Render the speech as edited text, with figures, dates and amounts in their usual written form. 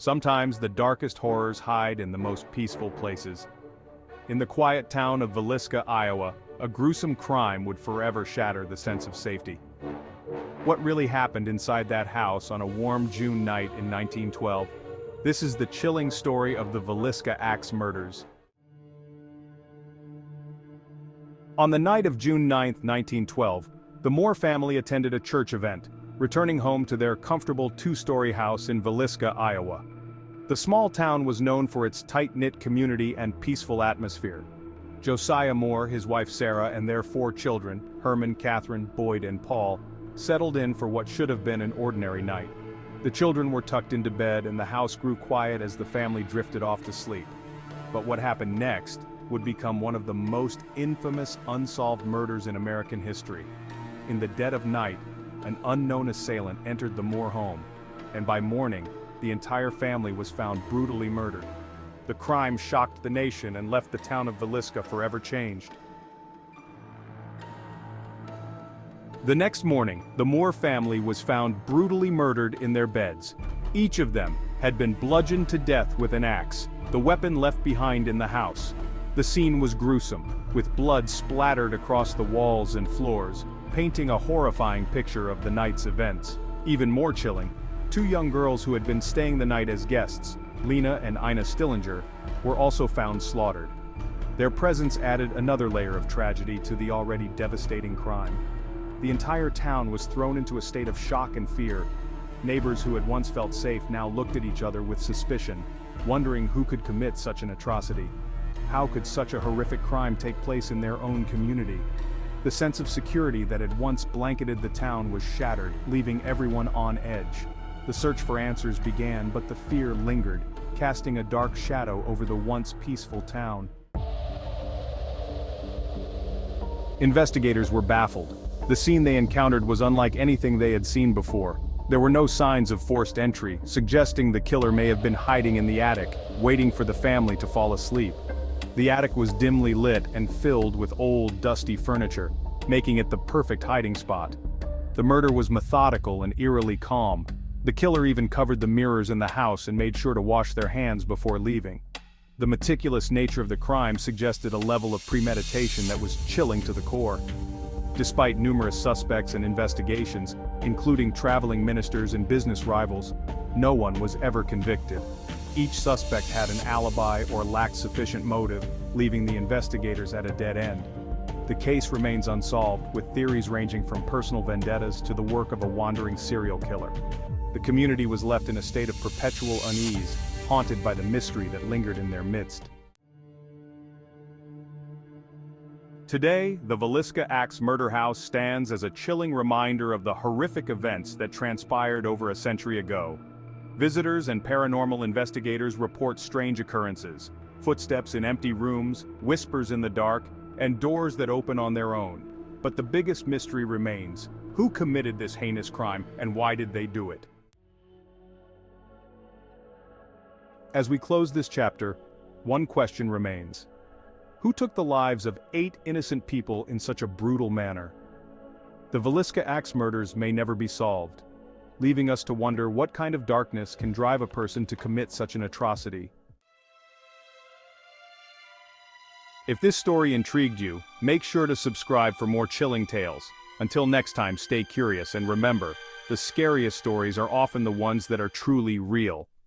Sometimes the darkest horrors hide in the most peaceful places. In the quiet town of Villisca, Iowa, a gruesome crime would forever shatter the sense of safety. What really happened inside that house on a warm June night in 1912? This is the chilling story of the Villisca Axe Murders. On the night of June 9, 1912, the Moore family attended a church event, returning home to their comfortable two-story house in Villisca, Iowa. The small town was known for its tight-knit community and peaceful atmosphere. Josiah Moore, his wife Sarah, and their 4 children, Herman, Catherine, Boyd, and Paul, settled in for what should have been an ordinary night. The children were tucked into bed and the house grew quiet as the family drifted off to sleep. But what happened next would become one of the most infamous unsolved murders in American history. In the dead of night, an unknown assailant entered the Moore home, and by morning, the entire family was found brutally murdered. The crime shocked the nation and left the town of Villisca forever changed. The next morning, the Moore family was found brutally murdered in their beds. Each of them had been bludgeoned to death with an axe, the weapon left behind in the house. The scene was gruesome, with blood splattered across the walls and floors, painting a horrifying picture of the night's events. Even more chilling, 2 young girls who had been staying the night as guests, Lena and Ina Stillinger, were also found slaughtered. Their presence added another layer of tragedy to the already devastating crime. The entire town was thrown into a state of shock and fear. Neighbors who had once felt safe now looked at each other with suspicion, wondering who could commit such an atrocity. How could such a horrific crime take place in their own community? The sense of security that had once blanketed the town was shattered, leaving everyone on edge. The search for answers began, but the fear lingered, casting a dark shadow over the once peaceful town. Investigators were baffled. The scene they encountered was unlike anything they had seen before. There were no signs of forced entry, suggesting the killer may have been hiding in the attic, waiting for the family to fall asleep. The attic was dimly lit and filled with old, dusty furniture, making it the perfect hiding spot. The murder was methodical and eerily calm. The killer even covered the mirrors in the house and made sure to wash their hands before leaving. The meticulous nature of the crime suggested a level of premeditation that was chilling to the core. Despite numerous suspects and investigations, including traveling ministers and business rivals, no one was ever convicted. Each suspect had an alibi or lacked sufficient motive, leaving the investigators at a dead end. The case remains unsolved, with theories ranging from personal vendettas to the work of a wandering serial killer. The community was left in a state of perpetual unease, haunted by the mystery that lingered in their midst. Today, the Villisca Axe Murder House stands as a chilling reminder of the horrific events that transpired over a century ago. Visitors and paranormal investigators report strange occurrences, footsteps in empty rooms, whispers in the dark, and doors that open on their own. But the biggest mystery remains: who committed this heinous crime and why did they do it? As we close this chapter, one question remains. Who took the lives of 8 innocent people in such a brutal manner? The Villisca Axe Murders may never be solved, leaving us to wonder what kind of darkness can drive a person to commit such an atrocity. If this story intrigued you, make sure to subscribe for more chilling tales. Until next time, stay curious and remember, the scariest stories are often the ones that are truly real.